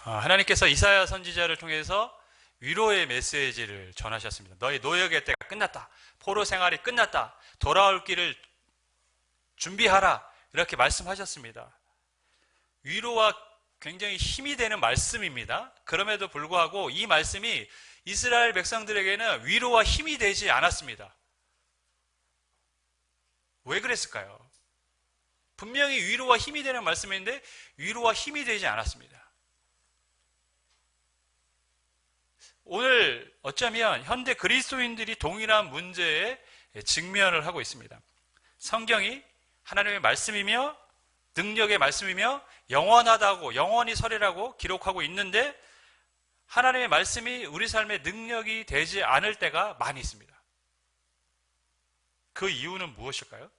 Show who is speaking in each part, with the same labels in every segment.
Speaker 1: 하나님께서 이사야 선지자를 통해서 위로의 메시지를 전하셨습니다. 너희 노역의 때가 끝났다. 포로 생활이 끝났다. 돌아올 길을 준비하라. 이렇게 말씀하셨습니다. 위로와 굉장히 힘이 되는 말씀입니다. 그럼에도 불구하고 이 말씀이 이스라엘 백성들에게는 위로와 힘이 되지 않았습니다. 왜 그랬을까요? 분명히 위로와 힘이 되는 말씀인데 위로와 힘이 되지 않았습니다. 오늘 어쩌면 현대 그리스도인들이 동일한 문제에 직면을 하고 있습니다. 성경이 하나님의 말씀이며 능력의 말씀이며 영원하다고 영원히 설이라고 기록하고 있는데 하나님의 말씀이 우리 삶의 능력이 되지 않을 때가 많이 있습니다. 그 이유는 무엇일까요?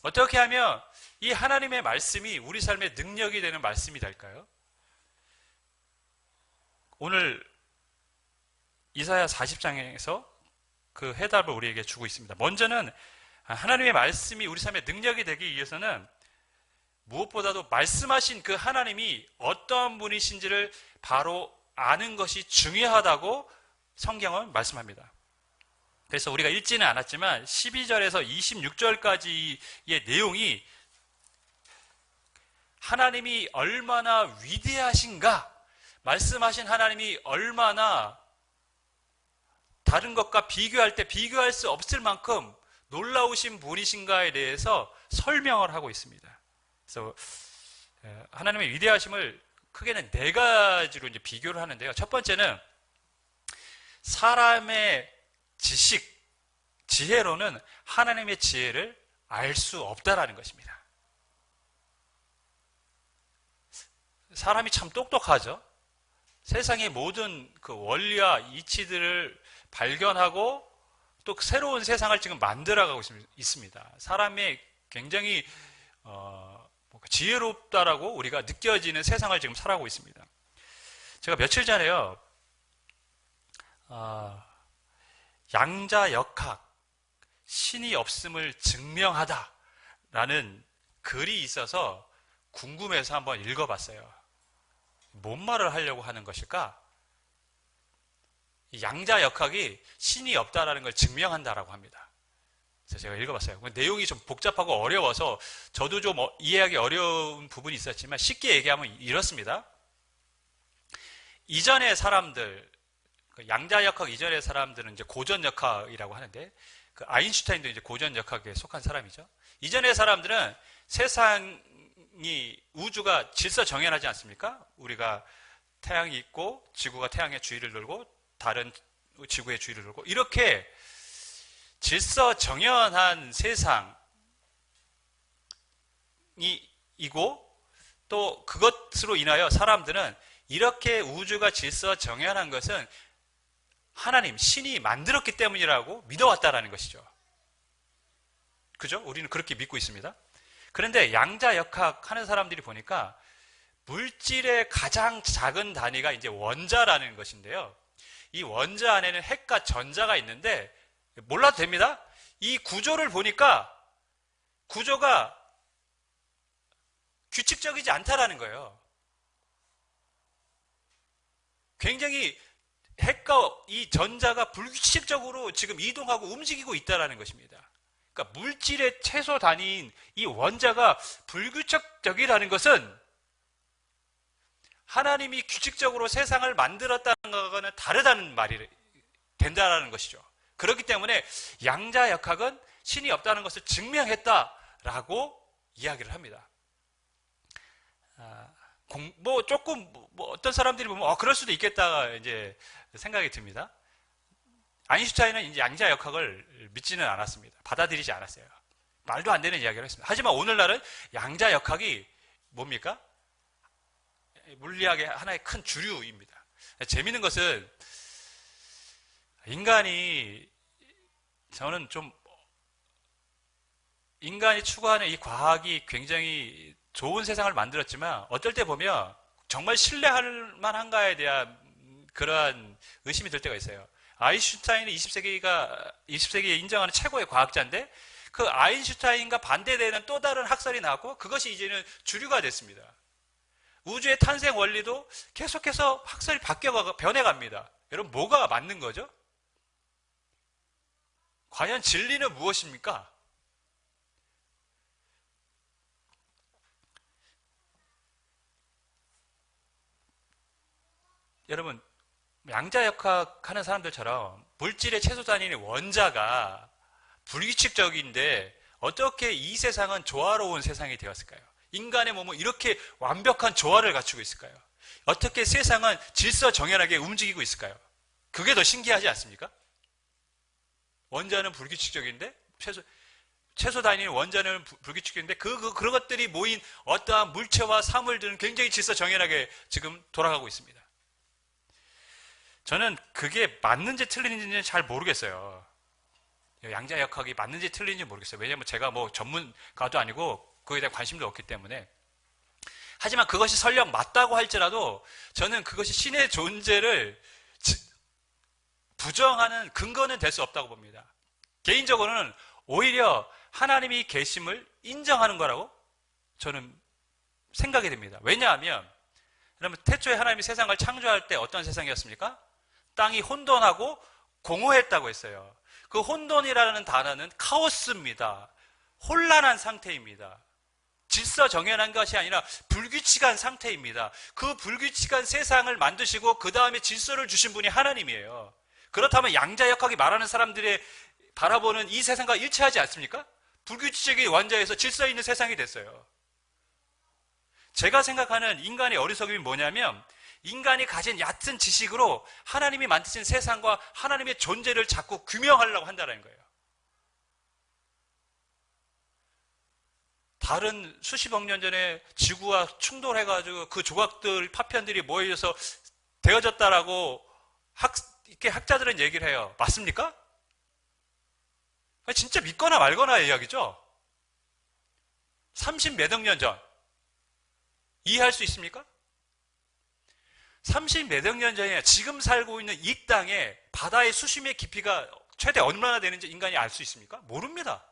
Speaker 1: 어떻게 하면 이 하나님의 말씀이 우리 삶의 능력이 되는 말씀이 될까요? 오늘 이사야 40장에서 그 해답을 우리에게 주고 있습니다. 먼저는 하나님의 말씀이 우리 삶의 능력이 되기 위해서는 무엇보다도 말씀하신 그 하나님이 어떠한 분이신지를 바로 아는 것이 중요하다고 성경은 말씀합니다. 그래서 우리가 읽지는 않았지만 12절에서 26절까지의 내용이 하나님이 얼마나 위대하신가, 말씀하신 하나님이 얼마나 다른 것과 비교할 때 비교할 수 없을 만큼 놀라우신 분이신가에 대해서 설명을 하고 있습니다. 그래서 하나님의 위대하심을 크게는 네 가지로 이제 비교를 하는데요. 첫 번째는 사람의 지식, 지혜로는 하나님의 지혜를 알 수 없다라는 것입니다. 사람이 참 똑똑하죠. 세상의 모든 그 원리와 이치들을 발견하고 또 새로운 세상을 지금 만들어가고 있습니다. 사람이 굉장히 지혜롭다라고 우리가 느껴지는 세상을 지금 살아가고 있습니다. 제가 며칠 전에요, 양자역학, 신이 없음을 증명하다라는 글이 있어서 궁금해서 한번 읽어봤어요. 뭔 말을 하려고 하는 것일까? 양자역학이 신이 없다라는 걸 증명한다라고 합니다. 그래서 제가 읽어봤어요. 내용이 좀 복잡하고 어려워서 저도 좀 이해하기 어려운 부분이 있었지만 쉽게 얘기하면 이렇습니다. 이전의 사람들, 양자역학 이전의 사람들은 이제 고전역학이라고 하는데, 그 아인슈타인도 이제 고전역학에 속한 사람이죠. 이전의 사람들은 세상이, 우주가 질서정연하지 않습니까? 우리가 태양이 있고 지구가 태양의 주위를 돌고 다른 지구의 주위를 돌고 이렇게 질서정연한 세상이고, 또 그것으로 인하여 사람들은 이렇게 우주가 질서정연한 것은 하나님, 신이 만들었기 때문이라고 믿어왔다라는 것이죠. 그죠? 우리는 그렇게 믿고 있습니다. 그런데 양자역학 하는 사람들이 보니까 물질의 가장 작은 단위가 이제 원자라는 것인데요. 이 원자 안에는 핵과 전자가 있는데 몰라도 됩니다. 이 구조를 보니까 구조가 규칙적이지 않다라는 거예요. 굉장히 핵과 이 전자가 불규칙적으로 지금 이동하고 움직이고 있다는 것입니다. 그러니까 물질의 최소 단위인 이 원자가 불규칙적이라는 것은 하나님이 규칙적으로 세상을 만들었다는 것과는 다르다는 말이 된다는 것이죠. 그렇기 때문에 양자역학은 신이 없다는 것을 증명했다라고 이야기를 합니다. 어떤 사람들이 보면 그럴 수도 있겠다 이제 생각이 듭니다. 아인슈타인은 이제 양자역학을 믿지는 않았습니다. 받아들이지 않았어요. 말도 안 되는 이야기를 했습니다. 하지만 오늘날은 양자역학이 뭡니까? 물리학의 하나의 큰 주류입니다. 재미있는 것은 인간이 추구하는 이 과학이 굉장히 좋은 세상을 만들었지만 어떨 때 보면 정말 신뢰할 만한가에 대한 그러한 의심이 들 때가 있어요. 아인슈타인은 20세기에 인정하는 최고의 과학자인데 그 아인슈타인과 반대되는 또 다른 학설이 나왔고 그것이 이제는 주류가 됐습니다. 우주의 탄생 원리도 계속해서 확실히 변해갑니다. 여러분, 뭐가 맞는 거죠? 과연 진리는 무엇입니까? 여러분, 양자역학 하는 사람들처럼 물질의 최소 단위의 원자가 불규칙적인데 어떻게 이 세상은 조화로운 세상이 되었을까요? 인간의 몸은 이렇게 완벽한 조화를 갖추고 있을까요? 어떻게 세상은 질서정연하게 움직이고 있을까요? 그게 더 신기하지 않습니까? 원자는 불규칙적인데 최소 단위의 원자는 불규칙적인데 그런 것들이 모인 어떠한 물체와 사물들은 굉장히 질서정연하게 지금 돌아가고 있습니다. 저는 그게 맞는지 틀리는지는 잘 모르겠어요. 양자역학이 맞는지 틀리는지 모르겠어요. 왜냐하면 제가 뭐 전문가도 아니고 그거에 대한 관심도 없기 때문에. 하지만 그것이 설령 맞다고 할지라도 저는 그것이 신의 존재를 부정하는 근거는 될 수 없다고 봅니다. 개인적으로는 오히려 하나님이 계심을 인정하는 거라고 저는 생각이 됩니다. 왜냐하면 여러분, 태초에 하나님이 세상을 창조할 때 어떤 세상이었습니까? 땅이 혼돈하고 공허했다고 했어요. 그 혼돈이라는 단어는 카오스입니다. 혼란한 상태입니다. 질서정연한 것이 아니라 불규칙한 상태입니다. 그 불규칙한 세상을 만드시고 그 다음에 질서를 주신 분이 하나님이에요. 그렇다면 양자역학이 말하는 사람들의 바라보는 이 세상과 일치하지 않습니까? 불규칙적인 원자에서 질서 있는 세상이 됐어요. 제가 생각하는 인간의 어리석음이 뭐냐면 인간이 가진 얕은 지식으로 하나님이 만드신 세상과 하나님의 존재를 자꾸 규명하려고 한다는 거예요. 다른 수십억 년 전에 지구와 충돌해가지고 그 조각들, 파편들이 모여서 되어졌다라고 이렇게 학자들은 얘기를 해요. 맞습니까? 진짜 믿거나 말거나의 이야기죠. 30몇억 년 전. 이해할 수 있습니까? 30몇억 년 전에 지금 살고 있는 이 땅에 바다의 수심의 깊이가 최대 얼마나 되는지 인간이 알 수 있습니까? 모릅니다.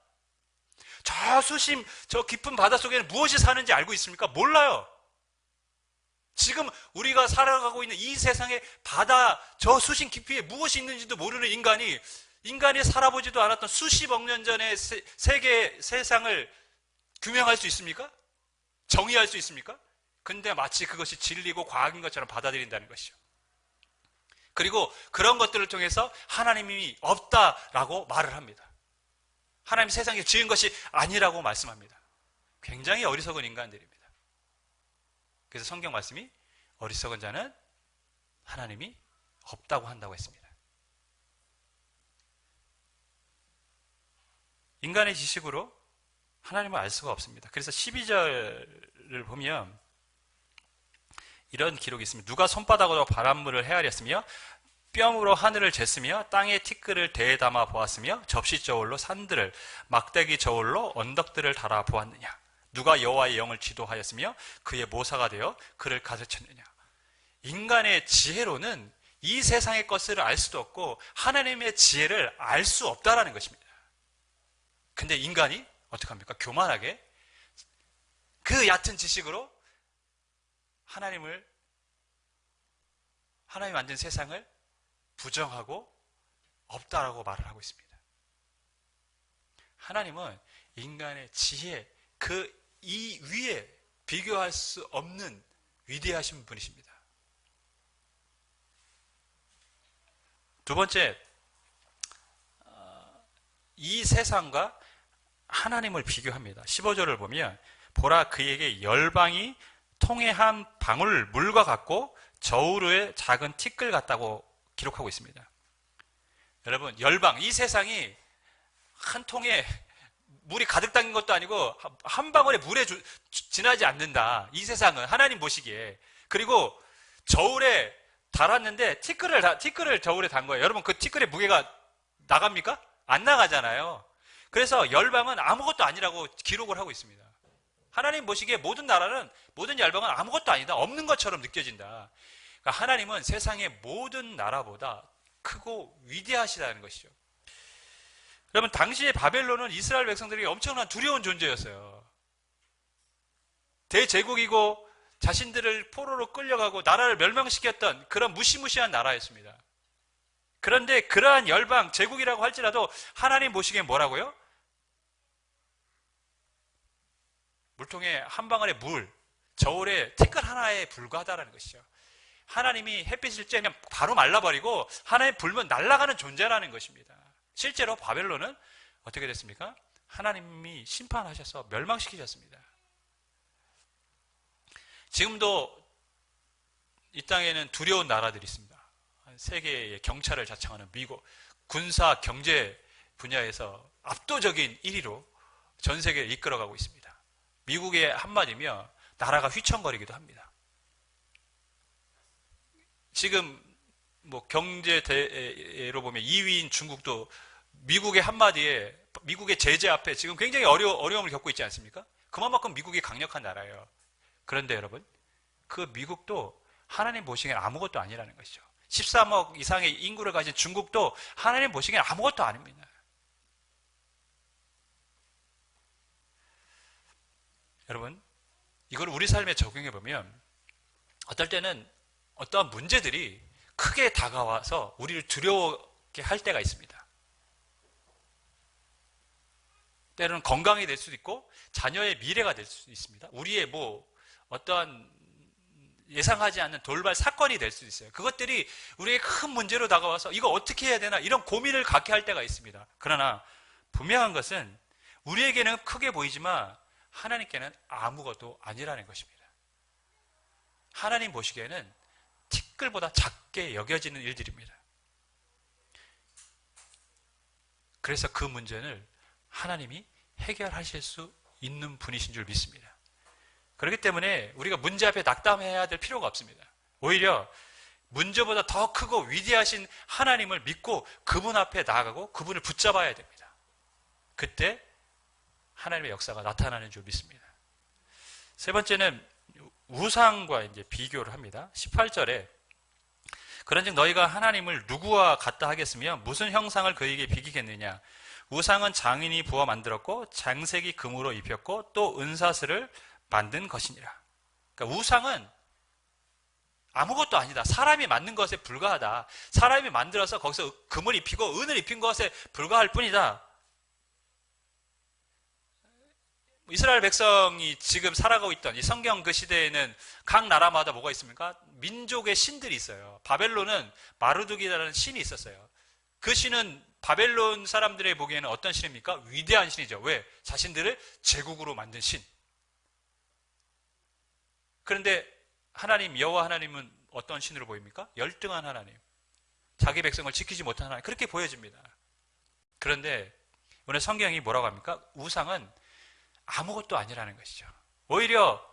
Speaker 1: 저 깊은 바다 속에는 무엇이 사는지 알고 있습니까? 몰라요. 지금 우리가 살아가고 있는 이 세상의 바다 저 수심 깊이에 무엇이 있는지도 모르는 인간이 살아보지도 않았던 수십억 년 전의 세상을 규명할 수 있습니까? 정의할 수 있습니까? 근데 마치 그것이 진리고 과학인 것처럼 받아들인다는 것이죠. 그리고 그런 것들을 통해서 하나님이 없다라고 말을 합니다. 하나님 세상에 지은 것이 아니라고 말씀합니다. 굉장히 어리석은 인간들입니다. 그래서 성경 말씀이 어리석은 자는 하나님이 없다고 한다고 했습니다. 인간의 지식으로 하나님을 알 수가 없습니다. 그래서 12절을 보면 이런 기록이 있습니다. 누가 손바닥으로 바닷물을 헤아렸으며 뼘으로 하늘을 쟀으며 땅에 티끌을 대에 담아 보았으며 접시 저울로 산들을 막대기 저울로 언덕들을 달아 보았느냐. 누가 여호와의 영을 지도하였으며 그의 모사가 되어 그를 가르쳤느냐. 인간의 지혜로는 이 세상의 것을 알 수도 없고 하나님의 지혜를 알 수 없다라는 것입니다. 근데 인간이 어떻게 합니까? 교만하게 그 얕은 지식으로 하나님이 만든 세상을 부정하고 없다라고 말을 하고 있습니다. 하나님은 인간의 지혜, 이 위에 비교할 수 없는 위대하신 분이십니다. 두 번째, 이 세상과 하나님을 비교합니다. 15절을 보면 보라 그에게 열방이 통에 한 방울 물과 같고 저울의 작은 티끌 같다고 기록하고 있습니다. 여러분, 열방, 이 세상이 한 통에 물이 가득 담긴 것도 아니고 한 방울의 물에 지나지 않는다. 이 세상은 하나님 보시기에. 그리고 저울에 달았는데 티끌을 저울에 단 거예요. 여러분, 그 티끌의 무게가 나갑니까? 안 나가잖아요. 그래서 열방은 아무것도 아니라고 기록을 하고 있습니다. 하나님 보시기에 모든 열방은 아무것도 아니다. 없는 것처럼 느껴진다. 그러니까 하나님은 세상의 모든 나라보다 크고 위대하시다는 것이죠. 여러분, 당시의 바벨론은 이스라엘 백성들에게 엄청난 두려운 존재였어요. 대제국이고 자신들을 포로로 끌려가고 나라를 멸망시켰던 그런 무시무시한 나라였습니다. 그런데 그러한 열방, 제국이라고 할지라도 하나님 보시기엔 뭐라고요? 물통에 한 방울의 물, 저울에 티끌 하나에 불과하다는 것이죠. 하나님이 햇빛을 쬐면 바로 말라버리고 하나님 불면 날아가는 존재라는 것입니다. 실제로 바벨론은 어떻게 됐습니까? 하나님이 심판하셔서 멸망시키셨습니다. 지금도 이 땅에는 두려운 나라들이 있습니다. 세계의 경찰을 자청하는 미국, 군사 경제 분야에서 압도적인 1위로 전 세계를 이끌어가고 있습니다. 미국의 한마디면 나라가 휘청거리기도 합니다. 지금 뭐 경제대로 보면 2위인 중국도 미국의 한마디에, 미국의 제재 앞에 지금 굉장히 어려움을 겪고 있지 않습니까? 그만큼 미국이 강력한 나라예요. 그런데 여러분, 그 미국도 하나님 보시기엔 아무것도 아니라는 것이죠. 13억 이상의 인구를 가진 중국도 하나님 보시기엔 아무것도 아닙니다. 여러분, 이걸 우리 삶에 적용해 보면 어떨 때는 어떠한 문제들이 크게 다가와서 우리를 두려워하게 할 때가 있습니다. 때로는 건강이 될 수도 있고 자녀의 미래가 될 수도 있습니다. 우리의 뭐 어떠한 예상하지 않는 돌발 사건이 될 수도 있어요. 그것들이 우리에게 큰 문제로 다가와서 이거 어떻게 해야 되나 이런 고민을 갖게 할 때가 있습니다. 그러나 분명한 것은 우리에게는 크게 보이지만 하나님께는 아무것도 아니라는 것입니다. 하나님 보시기에는 티끌보다 작게 여겨지는 일들입니다. 그래서 그 문제를 하나님이 해결하실 수 있는 분이신 줄 믿습니다. 그렇기 때문에 우리가 문제 앞에 낙담해야 될 필요가 없습니다. 오히려 문제보다 더 크고 위대하신 하나님을 믿고 그분 앞에 나아가고 그분을 붙잡아야 됩니다. 그때 하나님의 역사가 나타나는 줄 믿습니다. 세 번째는 우상과 이제 비교를 합니다. 18절에 그런즉 너희가 하나님을 누구와 같다 하겠으며 무슨 형상을 그에게 비기겠느냐? 우상은 장인이 부어 만들었고 장색이 금으로 입혔고 또 은사슬을 만든 것이니라. 그러니까 우상은 아무것도 아니다. 사람이 만든 것에 불과하다. 사람이 만들어서 거기서 금을 입히고 은을 입힌 것에 불과할 뿐이다. 이스라엘 백성이 지금 살아가고 있던 이 성경 그 시대에는 각 나라마다 뭐가 있습니까? 민족의 신들이 있어요. 바벨론은 마르둑이라는 신이 있었어요. 그 신은 바벨론 사람들의 보기에는 어떤 신입니까? 위대한 신이죠. 왜? 자신들을 제국으로 만든 신. 그런데 하나님, 여호와 하나님은 어떤 신으로 보입니까? 열등한 하나님. 자기 백성을 지키지 못한 하나님. 그렇게 보여집니다. 그런데 오늘 성경이 뭐라고 합니까? 우상은 아무것도 아니라는 것이죠. 오히려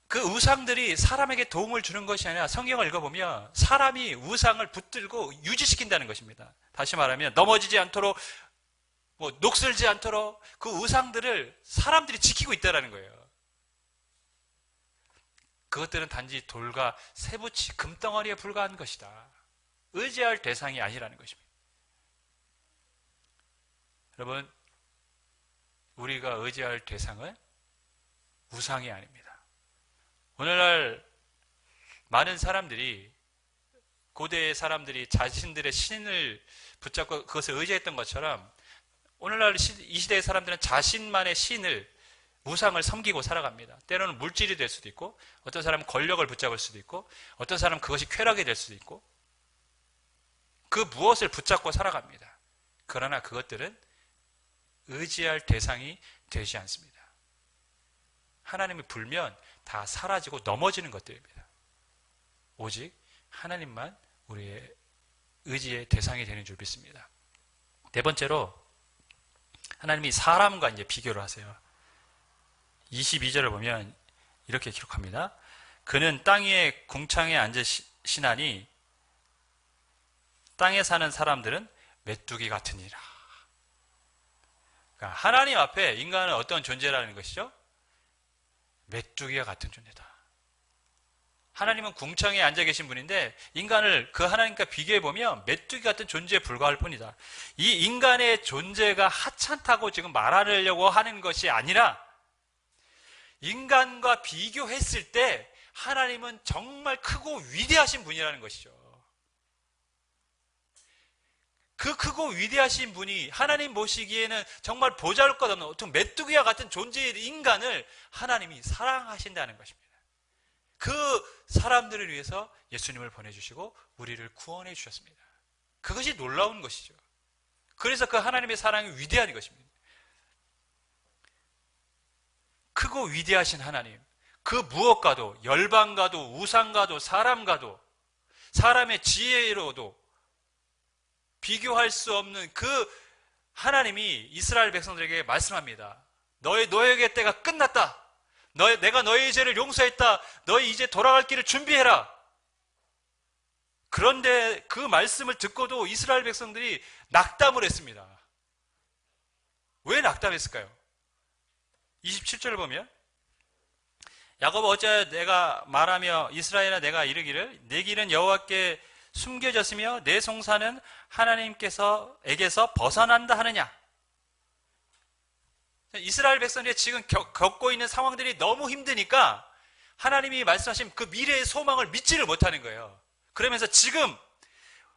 Speaker 1: 그 우상들이 사람에게 도움을 주는 것이 아니라 성경을 읽어보면 사람이 우상을 붙들고 유지시킨다는 것입니다. 다시 말하면 넘어지지 않도록 녹슬지 않도록 그 우상들을 사람들이 지키고 있다는 거예요. 그것들은 단지 돌과 쇠붙이 금덩어리에 불과한 것이다. 의지할 대상이 아니라는 것입니다. 여러분, 우리가 의지할 대상은 우상이 아닙니다. 오늘날 많은 사람들이, 고대의 사람들이 자신들의 신을 붙잡고 그것을 의지했던 것처럼 오늘날 이 시대의 사람들은 자신만의 신을, 우상을 섬기고 살아갑니다. 때로는 물질이 될 수도 있고, 어떤 사람은 권력을 붙잡을 수도 있고, 어떤 사람은 그것이 쾌락이 될 수도 있고, 그 무엇을 붙잡고 살아갑니다. 그러나 그것들은 의지할 대상이 되지 않습니다. 하나님이 불면 다 사라지고 넘어지는 것들입니다. 오직 하나님만 우리의 의지의 대상이 되는 줄 믿습니다. 네 번째로 하나님이 사람과 이제 비교를 하세요. 22절을 보면 이렇게 기록합니다. 그는 땅 위에 궁창에 앉으시나니 땅에 사는 사람들은 메뚜기 같으니라. 그러니까 하나님 앞에 인간은 어떤 존재라는 것이죠? 메뚜기와 같은 존재다. 하나님은 궁창에 앉아 계신 분인데 인간을 그 하나님과 비교해보면 메뚜기 같은 존재에 불과할 뿐이다. 이 인간의 존재가 하찮다고 지금 말하려고 하는 것이 아니라 인간과 비교했을 때 하나님은 정말 크고 위대하신 분이라는 것이죠. 그 크고 위대하신 분이 하나님 보시기에는 정말 보잘것없는 어떤 메뚜기와 같은 존재의 인간을 하나님이 사랑하신다는 것입니다. 그 사람들을 위해서 예수님을 보내주시고 우리를 구원해 주셨습니다. 그것이 놀라운 것이죠. 그래서 그 하나님의 사랑이 위대한 것입니다. 크고 위대하신 하나님, 그 무엇과도, 열방과도, 우상과도, 사람과도, 사람의 지혜로도 비교할 수 없는 그 하나님이 이스라엘 백성들에게 말씀합니다. 너에게 때가 끝났다. 내가 너의 죄를 용서했다. 너희 이제 돌아갈 길을 준비해라. 그런데 그 말씀을 듣고도 이스라엘 백성들이 낙담을 했습니다. 왜 낙담했을까요? 27절을 보면 야곱 어찌하여 내가 말하며 이스라엘아 내가 이르기를 내 길은 여호와께 숨겨졌으며 내 송사는 하나님께서에게서 벗어난다 하느냐. 이스라엘 백성들이 지금 겪고 있는 상황들이 너무 힘드니까 하나님이 말씀하신 그 미래의 소망을 믿지를 못하는 거예요. 그러면서 지금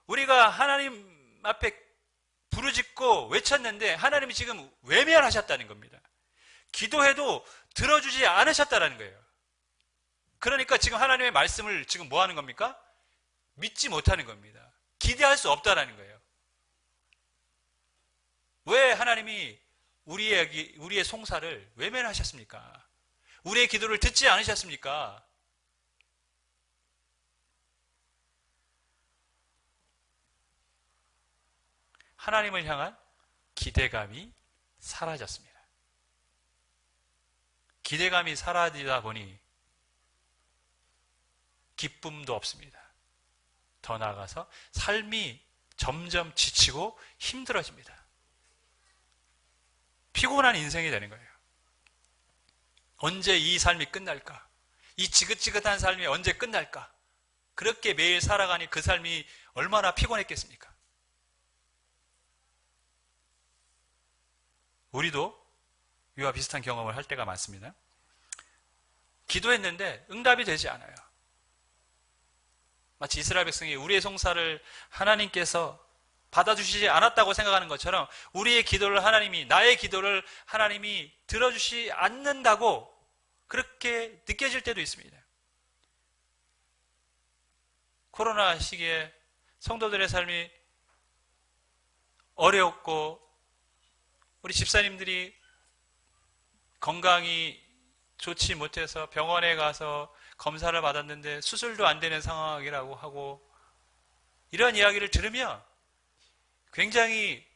Speaker 1: 우리가 하나님 앞에 부르짖고 외쳤는데 하나님이 지금 외면하셨다는 겁니다. 기도해도 들어주지 않으셨다는 거예요. 그러니까 지금 하나님의 말씀을 지금 뭐 하는 겁니까? 믿지 못하는 겁니다. 기대할 수 없다는 거예요. 왜 하나님이 우리의 송사를 외면하셨습니까? 우리의 기도를 듣지 않으셨습니까? 하나님을 향한 기대감이 사라졌습니다. 기대감이 사라지다 보니 기쁨도 없습니다. 더 나아가서 삶이 점점 지치고 힘들어집니다. 피곤한 인생이 되는 거예요. 언제 이 삶이 끝날까? 이 지긋지긋한 삶이 언제 끝날까? 그렇게 매일 살아가니 그 삶이 얼마나 피곤했겠습니까? 우리도 이와 비슷한 경험을 할 때가 많습니다. 기도했는데 응답이 되지 않아요. 마치 이스라엘 백성이 우리의 송사를 하나님께서 받아주시지 않았다고 생각하는 것처럼 우리의 기도를 나의 기도를 하나님이 들어주지 않는다고 그렇게 느껴질 때도 있습니다. 코로나 시기에 성도들의 삶이 어려웠고 우리 집사님들이 건강이 좋지 못해서 병원에 가서 검사를 받았는데 수술도 안 되는 상황이라고 하고 이런 이야기를 들으면 굉장히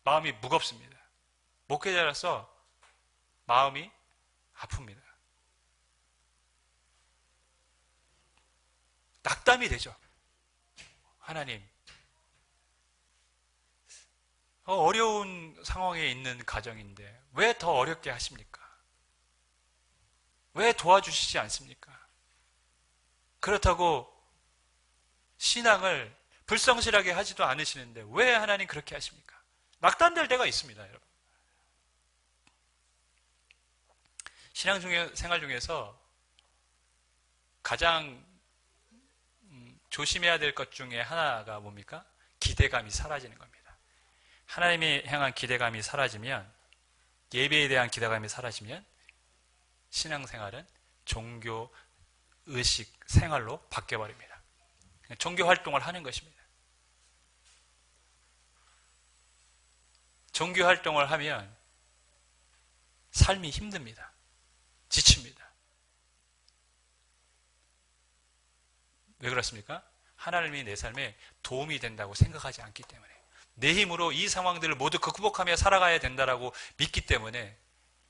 Speaker 1: 마음이 무겁습니다. 목회자로서 마음이 아픕니다. 낙담이 되죠. 하나님, 어려운 상황에 있는 가정인데 왜 더 어렵게 하십니까? 왜 도와주시지 않습니까? 그렇다고 신앙을 불성실하게 하지도 않으시는데 왜 하나님 그렇게 하십니까? 낙담될 때가 있습니다, 여러분. 생활 중에서 가장 조심해야 될 것 중에 하나가 뭡니까? 기대감이 사라지는 겁니다. 하나님에 향한 기대감이 사라지면, 예배에 대한 기대감이 사라지면 신앙생활은 종교 의식 생활로 바뀌어버립니다. 종교 활동을 하는 것입니다. 종교 활동을 하면 삶이 힘듭니다. 지칩니다. 왜 그렇습니까? 하나님이 내 삶에 도움이 된다고 생각하지 않기 때문에, 내 힘으로 이 상황들을 모두 극복하며 살아가야 된다라고 믿기 때문에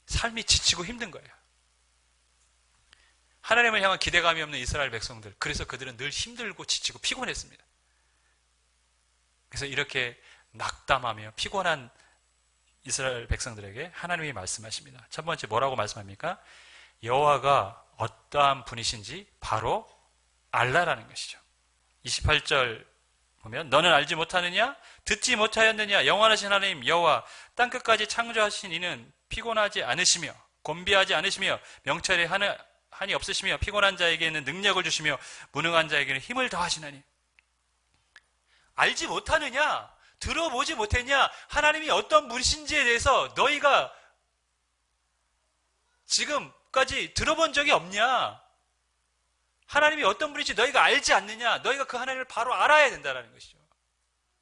Speaker 1: 삶이 지치고 힘든 거예요. 하나님을 향한 기대감이 없는 이스라엘 백성들, 그래서 그들은 늘 힘들고 지치고 피곤했습니다. 그래서 이렇게 낙담하며 피곤한 이스라엘 백성들에게 하나님이 말씀하십니다. 첫 번째 뭐라고 말씀합니까? 여호와가 어떠한 분이신지 바로 알라라는 것이죠. 28절 보면 너는 알지 못하느냐? 듣지 못하였느냐? 영원하신 하나님 여호와 땅끝까지 창조하신 이는 피곤하지 않으시며, 곤비하지 않으시며 명철에 한이 없으시며 피곤한 자에게는 능력을 주시며 무능한 자에게는 힘을 더하시나니. 알지 못하느냐? 들어보지 못했냐? 하나님이 어떤 분이신지에 대해서 너희가 지금까지 들어본 적이 없냐? 하나님이 어떤 분인지 너희가 알지 않느냐? 너희가 그 하나님을 바로 알아야 된다는 것이죠.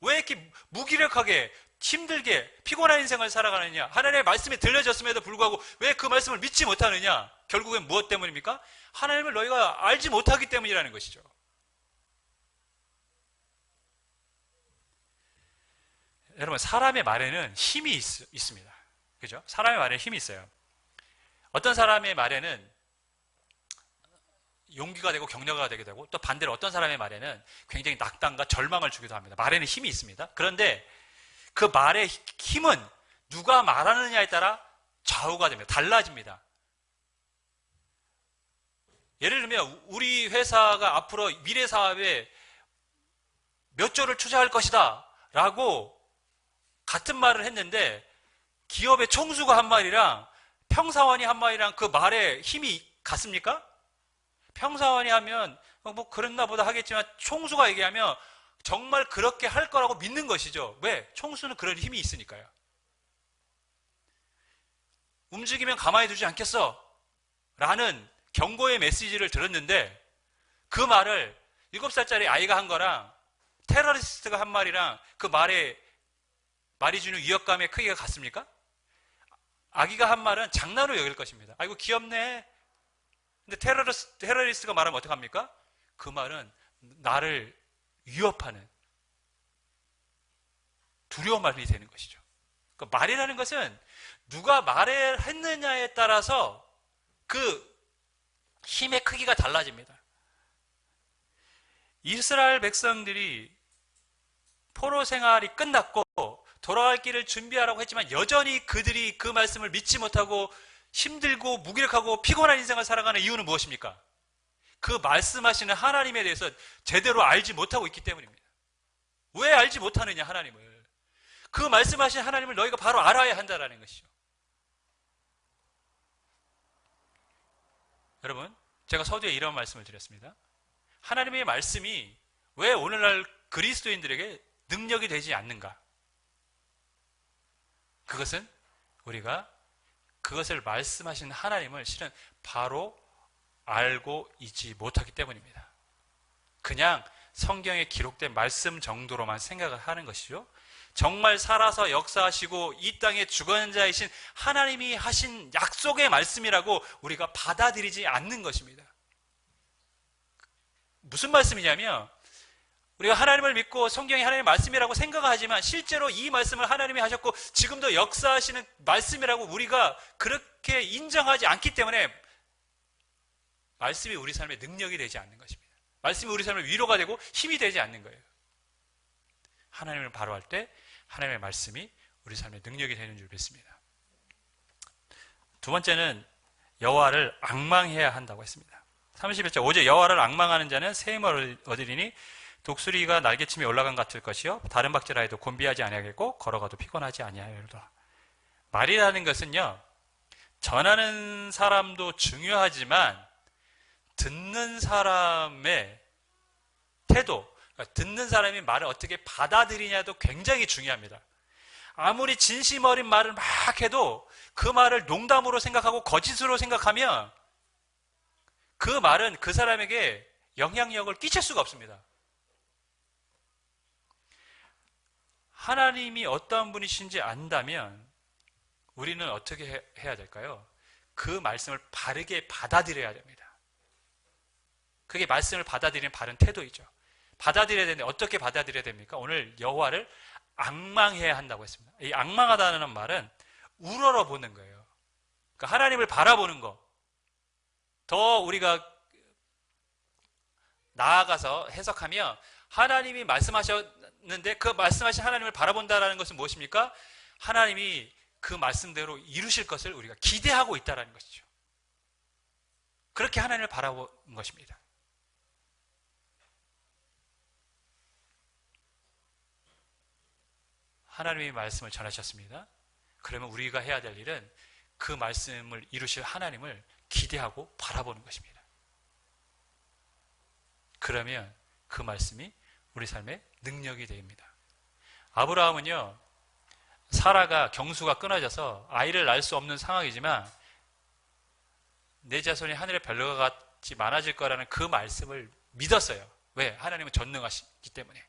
Speaker 1: 왜 이렇게 무기력하게 힘들게 피곤한 인생을 살아가느냐? 하나님의 말씀이 들려졌음에도 불구하고 왜 그 말씀을 믿지 못하느냐? 결국엔 무엇 때문입니까? 하나님을 너희가 알지 못하기 때문이라는 것이죠. 여러분, 사람의 말에는 힘이 있습니다. 그죠? 사람의 말에는 힘이 있어요. 어떤 사람의 말에는 용기가 되고 격려가 되게 되고, 또 반대로 어떤 사람의 말에는 굉장히 낙담과 절망을 주기도 합니다. 말에는 힘이 있습니다. 그런데 그 말의 힘은 누가 말하느냐에 따라 좌우가 됩니다. 달라집니다. 예를 들면 우리 회사가 앞으로 미래 사업에 몇 조를 투자할 것이다 라고 같은 말을 했는데, 기업의 총수가 한 말이랑 평사원이 한 말이랑 그 말에 힘이 같습니까? 평사원이 하면 뭐 그랬나 보다 하겠지만, 총수가 얘기하면 정말 그렇게 할 거라고 믿는 것이죠. 왜? 총수는 그런 힘이 있으니까요. 움직이면 가만히 두지 않겠어 라는 경고의 메시지를 들었는데, 그 말을 7살짜리 아이가 한 거랑 테러리스트가 한 말이랑 그 말이 주는 위협감의 크기가 같습니까? 아기가 한 말은 장난으로 여길 것입니다. 아이고 귀엽네. 근데 테러리스트가 말하면 어떡합니까? 그 말은 나를 위협하는 두려운 말이 되는 것이죠. 그러니까 말이라는 것은 누가 말을 했느냐에 따라서 그 힘의 크기가 달라집니다. 이스라엘 백성들이 포로 생활이 끝났고 돌아갈 길을 준비하라고 했지만, 여전히 그들이 그 말씀을 믿지 못하고 힘들고 무기력하고 피곤한 인생을 살아가는 이유는 무엇입니까? 그 말씀하시는 하나님에 대해서 제대로 알지 못하고 있기 때문입니다. 왜 알지 못하느냐, 하나님을. 그 말씀하신 하나님을 너희가 바로 알아야 한다는 것이죠. 여러분, 제가 서두에 이런 말씀을 드렸습니다. 하나님의 말씀이 왜 오늘날 그리스도인들에게 능력이 되지 않는가? 그것은 우리가 그것을 말씀하신 하나님을 실은 바로 알고 있지 못하기 때문입니다. 그냥 성경에 기록된 말씀 정도로만 생각을 하는 것이죠. 정말 살아서 역사하시고 이 땅의 주권자이신 하나님이 하신 약속의 말씀이라고 우리가 받아들이지 않는 것입니다. 무슨 말씀이냐면, 우리가 하나님을 믿고 성경이 하나님의 말씀이라고 생각하지만 실제로 이 말씀을 하나님이 하셨고 지금도 역사하시는 말씀이라고 우리가 그렇게 인정하지 않기 때문에 말씀이 우리 삶의 능력이 되지 않는 것입니다. 말씀이 우리 삶의 위로가 되고 힘이 되지 않는 거예요. 하나님을 바로 할 때 하나님의 말씀이 우리 삶의 능력이 되는 줄 믿습니다. 두 번째는 여호와를 앙망해야 한다고 했습니다. 31절, 오직 여호와를 앙망하는 자는 새 힘을 얻으리니 독수리가 날개침에 올라간 같을 것이요 다른 박질하여도 곤비하지 아니하겠고 걸어가도 피곤하지 아니하리로다. 말이라는 것은요, 전하는 사람도 중요하지만 듣는 사람의 태도, 그러니까 듣는 사람이 말을 어떻게 받아들이냐도 굉장히 중요합니다. 아무리 진심 어린 말을 막 해도 그 말을 농담으로 생각하고 거짓으로 생각하면 그 말은 그 사람에게 영향력을 끼칠 수가 없습니다. 하나님이 어떤 분이신지 안다면 우리는 어떻게 해야 될까요? 그 말씀을 바르게 받아들여야 됩니다. 그게 말씀을 받아들이는 바른 태도이죠. 받아들여야 되는데 어떻게 받아들여야 됩니까? 오늘 여호와를 앙망해야 한다고 했습니다. 이 앙망하다는 말은 우러러보는 거예요. 그러니까 하나님을 바라보는 거. 더 우리가 나아가서 해석하면 하나님이 말씀하셨는데 그 말씀하신 하나님을 바라본다는 것은 무엇입니까? 하나님이 그 말씀대로 이루실 것을 우리가 기대하고 있다는 것이죠. 그렇게 하나님을 바라보는 것입니다. 하나님의 말씀을 전하셨습니다. 그러면 우리가 해야 될 일은 그 말씀을 이루실 하나님을 기대하고 바라보는 것입니다. 그러면 그 말씀이 우리 삶의 능력이 됩니다. 아브라함은요, 사라가 경수가 끊어져서 아이를 낳을 수 없는 상황이지만 내 자손이 하늘의 별과 같이 많아질 거라는 그 말씀을 믿었어요. 왜? 하나님은 전능하시기 때문에.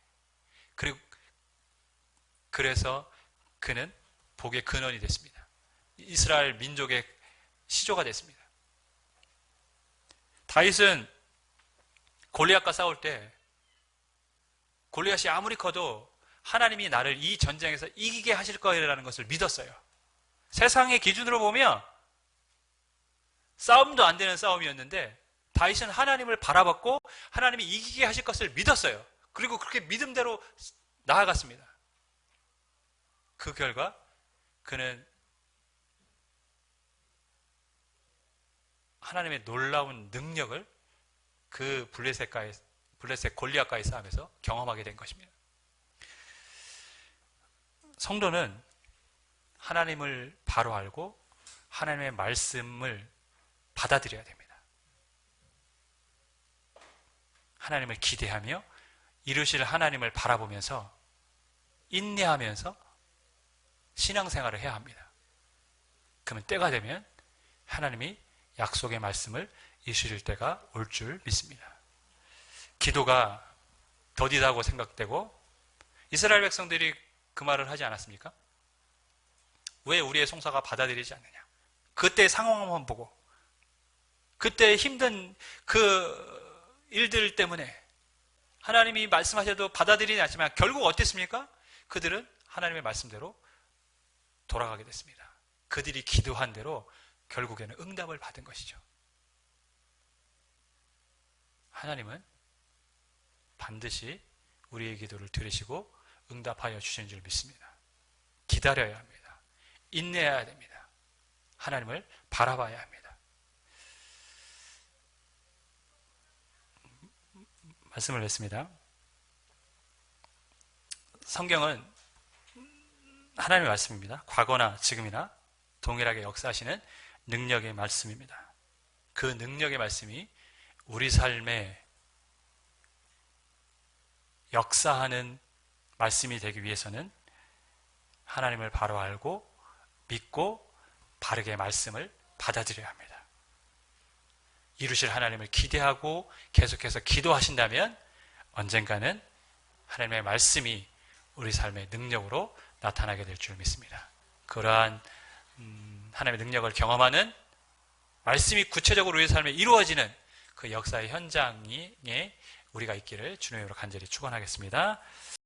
Speaker 1: 그래서 그는 복의 근원이 됐습니다. 이스라엘 민족의 시조가 됐습니다. 다윗은 골리앗과 싸울 때 골리앗이 아무리 커도 하나님이 나를 이 전쟁에서 이기게 하실 거라는 것을 믿었어요. 세상의 기준으로 보면 싸움도 안 되는 싸움이었는데 다윗은 하나님을 바라봤고 하나님이 이기게 하실 것을 믿었어요. 그리고 그렇게 믿음대로 나아갔습니다. 그 결과 그는 하나님의 놀라운 능력을 그 블레셋 골리앗과의 싸움에서 경험하게 된 것입니다. 성도는 하나님을 바로 알고 하나님의 말씀을 받아들여야 됩니다. 하나님을 기대하며 이루실 하나님을 바라보면서 인내하면서 신앙생활을 해야 합니다. 그러면 때가 되면 하나님이 약속의 말씀을 이루실 때가 올 줄 믿습니다. 기도가 더디다고 생각되고 이스라엘 백성들이 그 말을 하지 않았습니까? 왜 우리의 송사가 받아들이지 않느냐? 그때의 상황만 보고 그때 힘든 그 일들 때문에 하나님이 말씀하셔도 받아들이지 않지만 결국 어땠습니까? 그들은 하나님의 말씀대로 돌아가게 됐습니다. 그들이 기도한 대로 결국에는 응답을 받은 것이죠. 하나님은 반드시 우리의 기도를 들으시고 응답하여 주시는 줄 믿습니다. 기다려야 합니다. 인내해야 됩니다. 하나님을 바라봐야 합니다. 말씀을 냈습니다. 성경은 하나님의 말씀입니다. 과거나 지금이나 동일하게 역사하시는 능력의 말씀입니다. 그 능력의 말씀이 우리 삶에 역사하는 말씀이 되기 위해서는 하나님을 바로 알고 믿고 바르게 말씀을 받아들여야 합니다. 이루실 하나님을 기대하고 계속해서 기도하신다면 언젠가는 하나님의 말씀이 우리 삶의 능력으로 나타나게 될 줄 믿습니다. 그러한 하나님의 능력을 경험하는 말씀이 구체적으로 우리 삶에 이루어지는 그 역사의 현장에 우리가 있기를 주님으로 간절히 축원하겠습니다.